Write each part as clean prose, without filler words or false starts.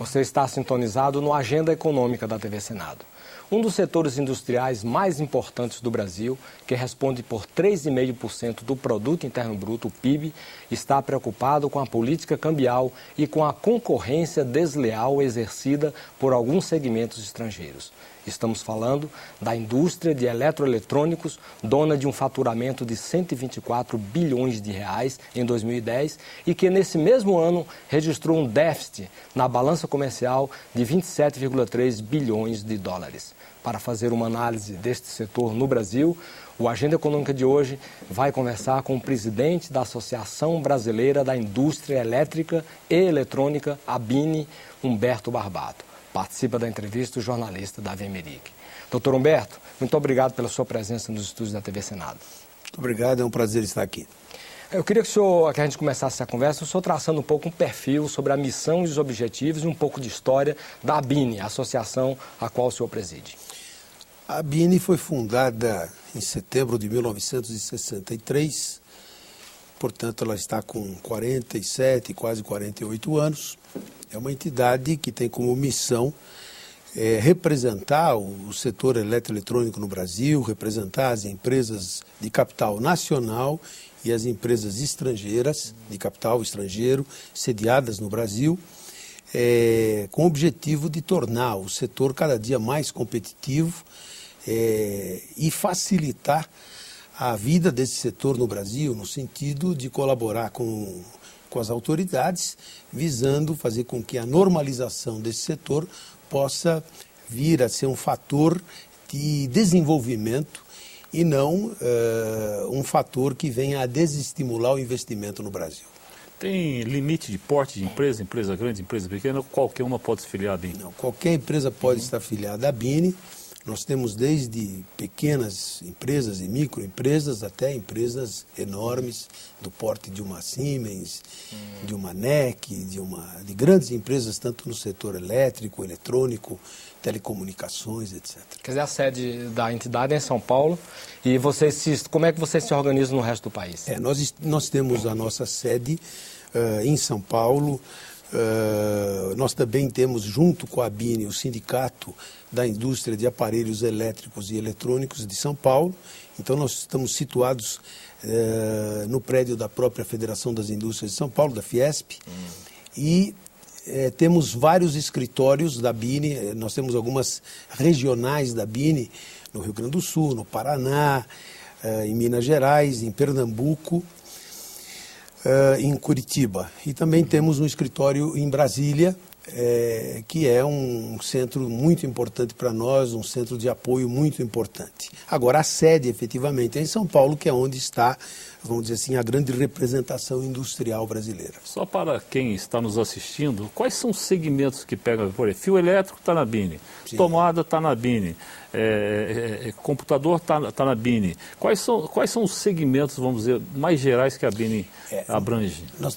Você está sintonizado no Agenda Econômica da TV Senado. Um dos setores industriais mais importantes do Brasil, que responde por 3,5% do Produto Interno Bruto, o PIB, está preocupado com a política cambial e com a concorrência desleal exercida por alguns segmentos estrangeiros. Estamos falando da indústria de eletroeletrônicos, dona de um faturamento de 124 bilhões de reais em 2010 e que nesse mesmo ano registrou um déficit na balança comercial de 27,3 bilhões de dólares. Para fazer uma análise deste setor no Brasil, o Agenda Econômica de hoje vai conversar com o presidente da Associação Brasileira da Indústria Elétrica e Eletrônica, ABINE, Humberto Barbato. Participa da entrevista o jornalista Davi Emerick. Doutor Humberto, muito obrigado pela sua presença nos estúdios da TV Senado. Muito obrigado, é um prazer estar aqui. Eu queria que a gente começasse a conversa, o senhor traçando um pouco um perfil sobre a missão e os objetivos e um pouco de história da ABINE, a associação a qual o senhor preside. A ABINE foi fundada em setembro de 1963, portanto ela está com 47, quase 48 anos. É uma entidade que tem como missão representar o setor eletroeletrônico no Brasil, representar as empresas de capital nacional e as empresas estrangeiras, de capital estrangeiro, sediadas no Brasil, com o objetivo de tornar o setor cada dia mais competitivo e facilitar a vida desse setor no Brasil, no sentido de colaborar com as autoridades, visando fazer com que a normalização desse setor possa vir a ser um fator de desenvolvimento e não um fator que venha a desestimular o investimento no Brasil. Tem limite de porte de empresa, empresa grande, empresa pequena, qualquer uma pode se filiar à ABINE? Não, qualquer empresa pode estar afiliada à ABINE. Nós temos desde pequenas empresas e microempresas até empresas enormes, do porte de uma Siemens, de uma NEC, de grandes empresas, tanto no setor elétrico, eletrônico, telecomunicações, etc. Quer dizer, a sede da entidade é em São Paulo e como é que vocês se organizam no resto do país? Nós temos a nossa sede em São Paulo. Nós também temos, junto com a ABINE, o Sindicato da Indústria de Aparelhos Elétricos e Eletrônicos de São Paulo. Então, nós estamos situados no prédio da própria Federação das Indústrias de São Paulo, da Fiesp, e temos vários escritórios da ABINE. Nós temos algumas regionais da ABINE no Rio Grande do Sul, no Paraná, em Minas Gerais, em Pernambuco, em Curitiba. E também temos um escritório em Brasília, que é um centro muito importante para nós, um centro de apoio muito importante. Agora, a sede, efetivamente, é em São Paulo, que é onde está, vamos dizer assim, a grande representação industrial brasileira. Só para quem está nos assistindo, quais são os segmentos que pegam? Por exemplo, fio elétrico está na ABINE, tomada está na ABINE, computador está na ABINE. Quais são os segmentos, vamos dizer, mais gerais que a ABINE abrange? Nós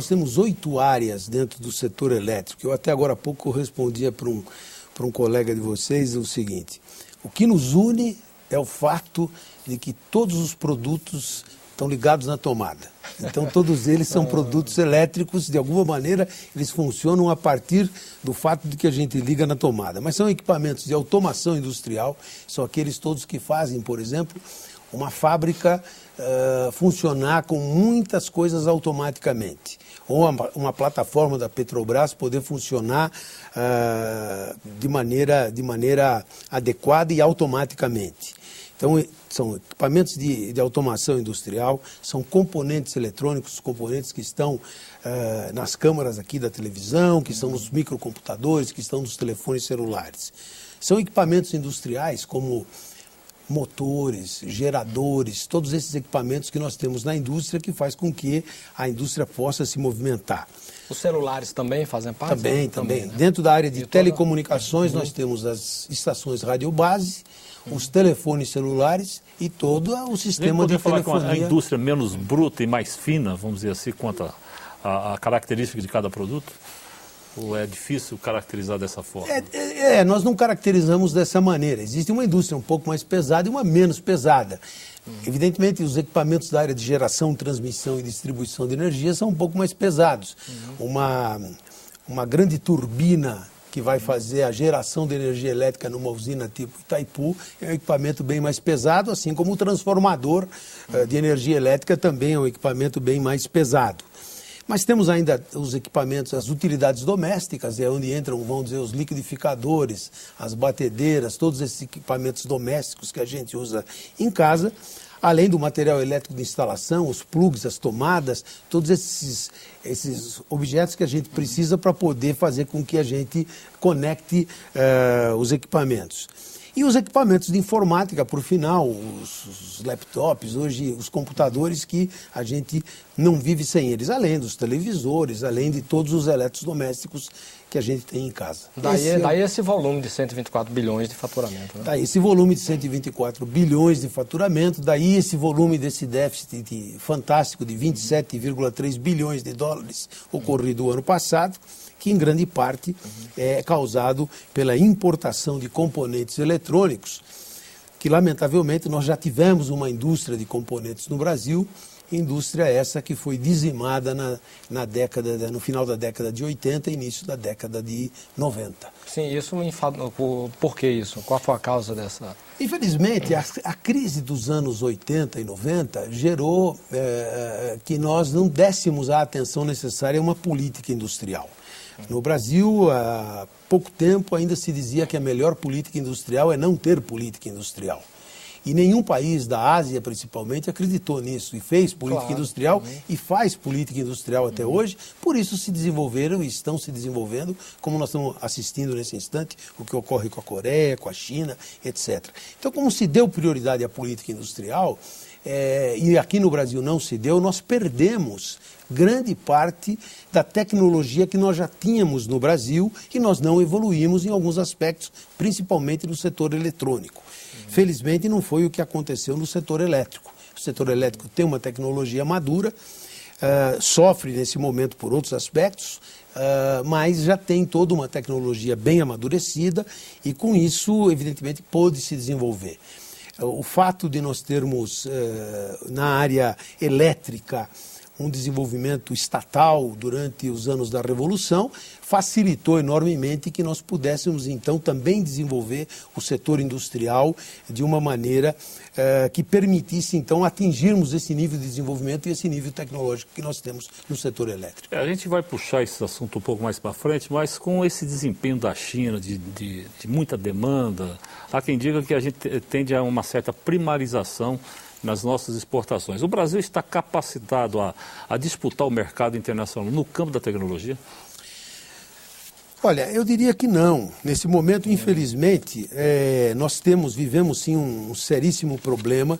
temos 8 áreas dentro do setor elétrico. Eu até agora há pouco respondia para um colega de vocês o seguinte: o que nos une é o fato de que todos os produtos estão ligados na tomada. Então, todos eles são produtos elétricos, de alguma maneira, eles funcionam a partir do fato de que a gente liga na tomada. Mas são equipamentos de automação industrial, são aqueles todos que fazem, por exemplo, uma fábrica funcionar com muitas coisas automaticamente. Ou uma plataforma da Petrobras poder funcionar de maneira adequada e automaticamente. Então, são equipamentos de automação industrial, são componentes eletrônicos, componentes que estão nas câmaras aqui da televisão, que estão nos microcomputadores, que estão nos telefones celulares. São equipamentos industriais como motores, geradores, todos esses equipamentos que nós temos na indústria que faz com que a indústria possa se movimentar. Os celulares também fazem parte? Também. Né? Dentro da área de telecomunicações, nós temos as estações radiobase, os telefones celulares e todo o sistema de telefonia. Falar com a indústria menos bruta e mais fina, vamos dizer assim, quanto a característica de cada produto? Ou é difícil caracterizar dessa forma? Nós não caracterizamos dessa maneira. Existe uma indústria um pouco mais pesada e uma menos pesada. Evidentemente, os equipamentos da área de geração, transmissão e distribuição de energia são um pouco mais pesados. uma grande turbina que vai fazer a geração de energia elétrica numa usina tipo Itaipu, é um equipamento bem mais pesado, assim como o transformador de energia elétrica também é um equipamento bem mais pesado. Mas temos ainda os equipamentos, as utilidades domésticas, é onde entram, vamos dizer, os liquidificadores, as batedeiras, todos esses equipamentos domésticos que a gente usa em casa, além do material elétrico de instalação, os plugs, as tomadas, todos esses objetos que a gente precisa para poder fazer com que a gente conecte os equipamentos. E os equipamentos de informática, por final, os laptops, hoje os computadores que a gente não vive sem eles, além dos televisores, além de todos os eletrodomésticos que a gente tem em casa. Daí esse volume de 124 bilhões de faturamento. Né? Daí esse volume de 124 bilhões de faturamento, daí esse volume desse déficit fantástico de 27,3 bilhões de dólares ocorrido o ano passado, que em grande parte é causado pela importação de componentes eletrônicos, que lamentavelmente nós já tivemos uma indústria de componentes no Brasil, indústria essa que foi dizimada no final da década de 80 e início da década de 90. Sim, isso me enfada. Por que isso? Qual foi a causa dessa? Infelizmente, a crise dos anos 80 e 90 gerou que nós não dessemos a atenção necessária a uma política industrial. No Brasil, há pouco tempo, ainda se dizia que a melhor política industrial é não ter política industrial. E nenhum país da Ásia, principalmente, acreditou nisso e fez política industrial e faz política industrial até hoje. Por isso se desenvolveram e estão se desenvolvendo, como nós estamos assistindo nesse instante, o que ocorre com a Coreia, com a China, etc. Então, como se deu prioridade à política industrial, e aqui no Brasil não se deu, nós perdemos grande parte da tecnologia que nós já tínhamos no Brasil e nós não evoluímos em alguns aspectos, principalmente no setor eletrônico. Felizmente não foi o que aconteceu no setor elétrico. O setor elétrico tem uma tecnologia madura, sofre nesse momento por outros aspectos, mas já tem toda uma tecnologia bem amadurecida e com isso, evidentemente, pôde se desenvolver. O fato de nós termos na área elétrica um desenvolvimento estatal durante os anos da Revolução facilitou enormemente que nós pudéssemos então também desenvolver o setor industrial de uma maneira que permitisse então atingirmos esse nível de desenvolvimento e esse nível tecnológico que nós temos no setor elétrico. A gente vai puxar esse assunto um pouco mais para frente, mas com esse desempenho da China, de muita demanda, há quem diga que a gente tende a uma certa primarização nas nossas exportações. O Brasil está capacitado a disputar o mercado internacional no campo da tecnologia? Olha, eu diria que não. Nesse momento, infelizmente, nós vivemos sim um seríssimo problema,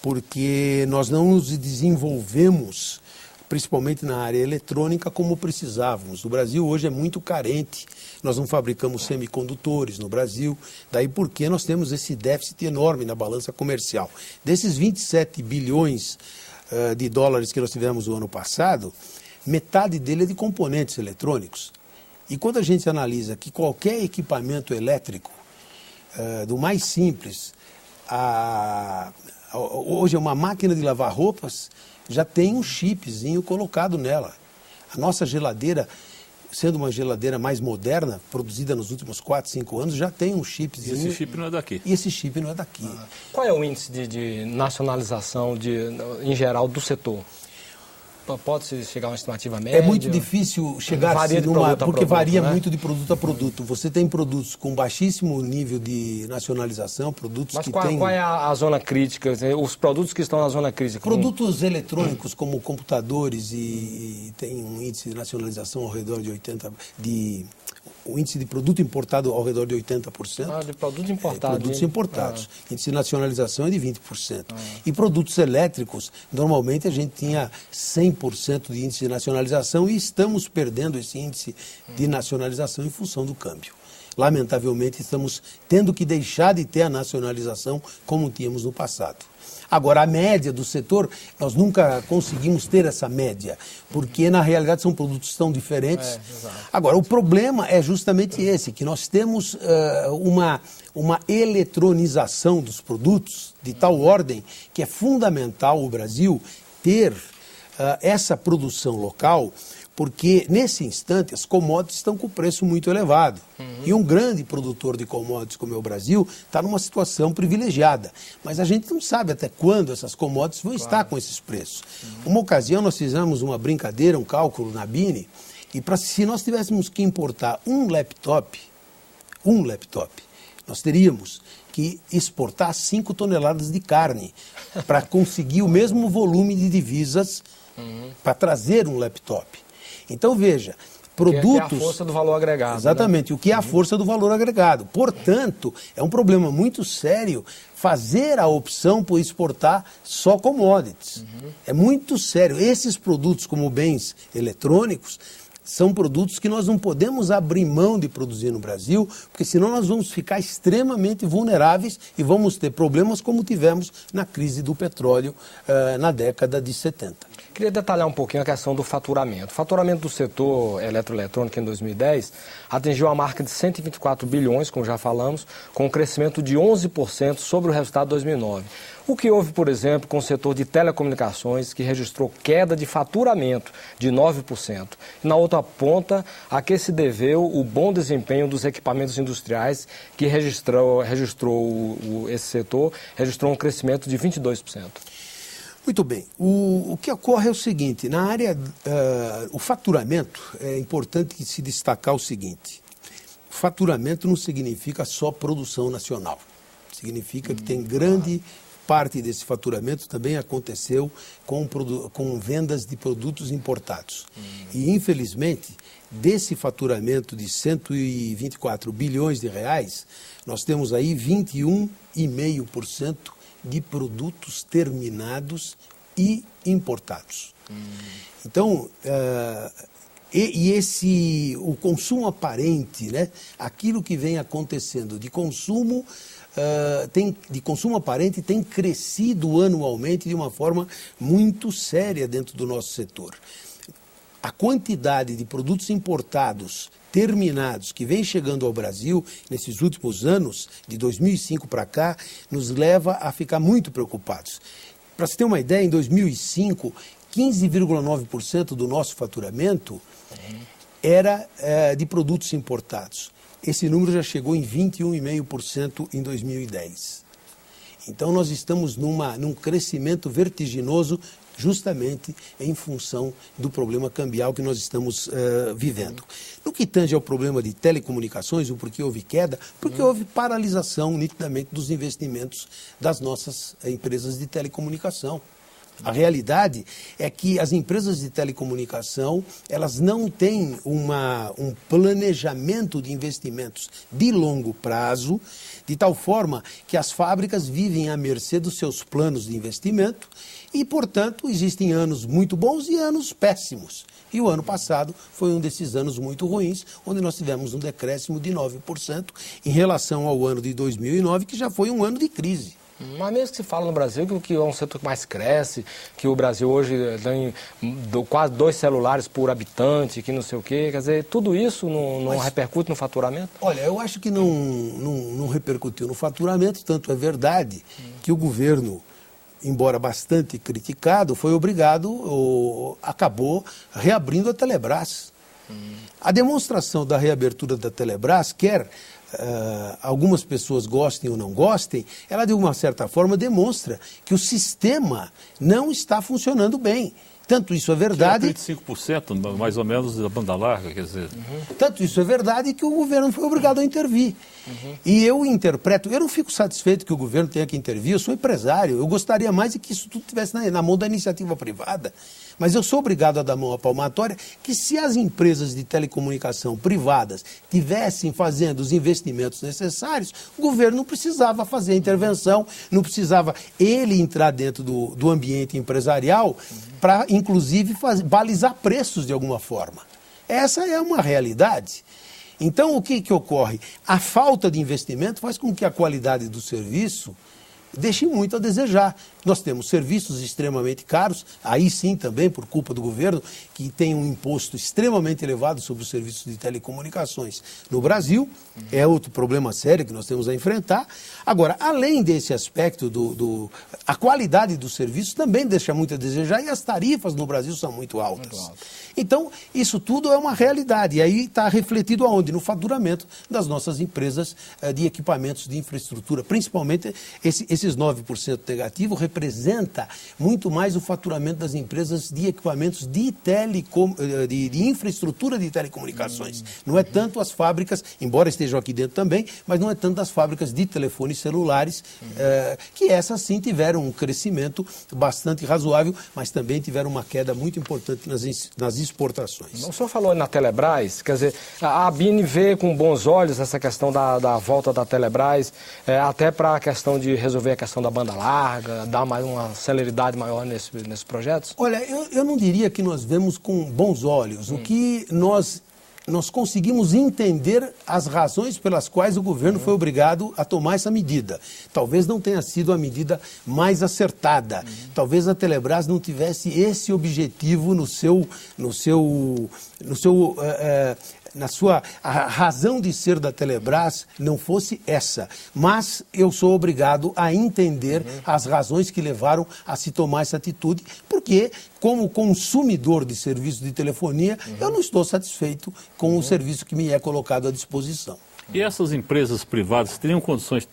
porque nós não nos desenvolvemos, principalmente na área eletrônica, como precisávamos. O Brasil hoje é muito carente, nós não fabricamos semicondutores no Brasil, daí porque nós temos esse déficit enorme na balança comercial. Desses 27 bilhões de dólares que nós tivemos no ano passado, metade dele é de componentes eletrônicos. E quando a gente analisa que qualquer equipamento elétrico, do mais simples, hoje uma máquina de lavar roupas, já tem um chipzinho colocado nela. A nossa geladeira, sendo uma geladeira mais moderna, produzida nos últimos 4, 5 anos, já tem um chipzinho. E esse chip não é daqui. E esse chip não é daqui. Qual é o índice de nacionalização em geral do setor? Pode-se chegar a uma estimativa média? É muito difícil chegar porque varia muito de produto a produto. Você tem produtos com baixíssimo nível de nacionalização, produtos Mas que têm... qual é a zona crítica? Os produtos que estão na zona crítica? Produtos eletrônicos como computadores e tem um índice de nacionalização ao redor de 80%, o índice de produto importado ao redor de 80%. De produto importado. Produtos importados. Índice de nacionalização é de 20%. E produtos elétricos, normalmente a gente tinha 100% de índice de nacionalização e estamos perdendo esse índice de nacionalização em função do câmbio. Lamentavelmente, estamos tendo que deixar de ter a nacionalização como tínhamos no passado. Agora, a média do setor, nós nunca conseguimos ter essa média, porque na realidade são produtos tão diferentes. Agora, o problema é justamente esse, que nós temos uma eletronização dos produtos de tal ordem que é fundamental o Brasil ter essa produção local, Porque, nesse instante, as commodities estão com o preço muito elevado. E um grande produtor de commodities como é o Brasil está numa situação privilegiada. Mas a gente não sabe até quando essas commodities vão estar com esses preços. Uma ocasião nós fizemos uma brincadeira, um cálculo na BINE, e se nós tivéssemos que importar um laptop, nós teríamos que exportar 5 toneladas de carne para conseguir o mesmo volume de divisas para trazer um laptop. Então, veja, produtos... Que é a força do valor agregado. Exatamente, o que é a força do valor agregado. Portanto, é um problema muito sério fazer a opção por exportar só commodities. É muito sério. Esses produtos, como bens eletrônicos, são produtos que nós não podemos abrir mão de produzir no Brasil, porque senão nós vamos ficar extremamente vulneráveis e vamos ter problemas como tivemos na crise do petróleo na década de 70. Queria detalhar um pouquinho a questão do faturamento. O faturamento do setor eletroeletrônico em 2010 atingiu a marca de 124 bilhões, como já falamos, com um crescimento de 11% sobre o resultado de 2009. O que houve, por exemplo, com o setor de telecomunicações, que registrou queda de faturamento de 9%. E na outra ponta, a que se deveu o bom desempenho dos equipamentos industriais, que esse setor registrou um crescimento de 22%. Muito bem. O que ocorre é o seguinte, na área, o faturamento, é importante se destacar o seguinte, faturamento não significa só produção nacional, significa que tem grande parte desse faturamento também aconteceu com vendas de produtos importados. E, infelizmente, desse faturamento de 124 bilhões de reais, nós temos aí 21,5% de produtos terminados e importados. Então, o consumo aparente, né, aquilo que vem acontecendo de consumo aparente tem crescido anualmente de uma forma muito séria dentro do nosso setor. A quantidade de produtos importados terminados que vem chegando ao Brasil nesses últimos anos, de 2005 para cá, nos leva a ficar muito preocupados. Para você ter uma ideia, em 2005, 15,9% do nosso faturamento era de produtos importados. Esse número já chegou em 21,5% em 2010. Então nós estamos num crescimento vertiginoso justamente em função do problema cambial que nós estamos vivendo. No que tange ao problema de telecomunicações, o porquê houve queda, porque houve paralisação nitidamente dos investimentos das nossas empresas de telecomunicação. A realidade é que as empresas de telecomunicação, elas não têm um planejamento de investimentos de longo prazo, de tal forma que as fábricas vivem à mercê dos seus planos de investimento e, portanto, existem anos muito bons e anos péssimos. E o ano passado foi um desses anos muito ruins, onde nós tivemos um decréscimo de 9% em relação ao ano de 2009, que já foi um ano de crise. Mas mesmo que se fala no Brasil que é um setor que mais cresce, que o Brasil hoje tem quase 2 celulares por habitante, que não sei o quê, quer dizer, tudo isso não repercute no faturamento? Olha, eu acho que não repercutiu no faturamento, tanto é verdade que o governo, embora bastante criticado, foi acabou reabrindo a Telebrás. A demonstração da reabertura da Telebrás, quer algumas pessoas gostem ou não gostem, ela de uma certa forma demonstra que o sistema não está funcionando bem. Tanto isso é verdade... 35% mais ou menos da banda larga, quer dizer... Tanto isso é verdade que o governo foi obrigado a intervir. E eu interpreto, eu não fico satisfeito que o governo tenha que intervir, eu sou empresário, eu gostaria mais de que isso tudo estivesse na mão da iniciativa privada. Mas eu sou obrigado a dar mão à palmatória que se as empresas de telecomunicação privadas tivessem fazendo os investimentos necessários, o governo não precisava fazer a intervenção, não precisava ele entrar dentro do ambiente empresarial para, inclusive, balizar preços de alguma forma. Essa é uma realidade. Então, o que ocorre? A falta de investimento faz com que a qualidade do serviço deixe muito a desejar. Nós temos serviços extremamente caros, aí sim também por culpa do governo, que tem um imposto extremamente elevado sobre os serviços de telecomunicações no Brasil. É outro problema sério que nós temos a enfrentar. Agora, além desse aspecto, a qualidade dos serviços também deixa muito a desejar e as tarifas no Brasil são muito altas. Então, isso tudo é uma realidade. E aí está refletido aonde? No faturamento das nossas empresas de equipamentos de infraestrutura. Principalmente esses 9% negativos representa muito mais o faturamento das empresas de equipamentos de infraestrutura de telecomunicações. Não é tanto as fábricas, embora estejam aqui dentro também, mas não é tanto as fábricas de telefones celulares, que essas sim tiveram um crescimento bastante razoável, mas também tiveram uma queda muito importante nas exportações. O senhor falou na Telebrás, quer dizer, a ABIN vê com bons olhos essa questão da volta da Telebrás, até para a questão de resolver a questão da banda larga, dar mais uma celeridade maior nesses projetos? Olha, eu não diria que nós vemos com bons olhos. O que nós conseguimos entender as razões pelas quais o governo foi obrigado a tomar essa medida. Talvez não tenha sido a medida mais acertada. Talvez a Telebrás não tivesse esse objetivo a razão de ser da Telebrás não fosse essa. Mas eu sou obrigado a entender as razões que levaram a se tomar essa atitude, porque, como consumidor de serviço de telefonia, eu não estou satisfeito com o serviço que me é colocado à disposição. E essas empresas privadas teriam condições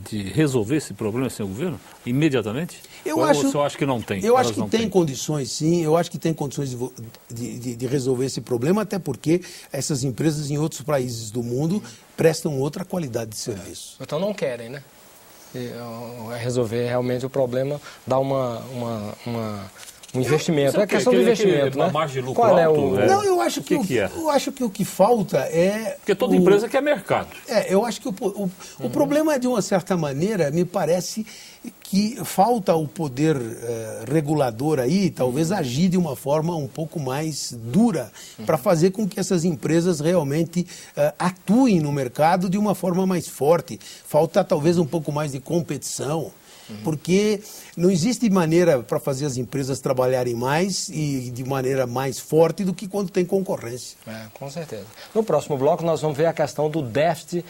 de resolver esse problema sem o governo imediatamente? Ou você acha que não tem? Eu acho que tem condições, sim. Eu acho que tem condições de resolver esse problema, até porque essas empresas em outros países do mundo prestam outra qualidade de serviço. Então não querem, né? Resolver realmente o problema, dar um investimento. É questão do investimento, né? Uma margem de lucro alto? Não, eu acho que o que falta é... Porque toda empresa quer mercado. Eu acho que o problema é, de uma certa maneira, me parece que falta o poder regulador aí, talvez agir de uma forma um pouco mais dura, para fazer com que essas empresas realmente atuem no mercado de uma forma mais forte. Falta talvez um pouco mais de competição. Porque não existe maneira para fazer as empresas trabalharem mais e de maneira mais forte do que quando tem concorrência. Com certeza. No próximo bloco nós vamos ver a questão do déficit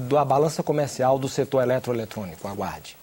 da balança comercial do setor eletroeletrônico. Aguarde.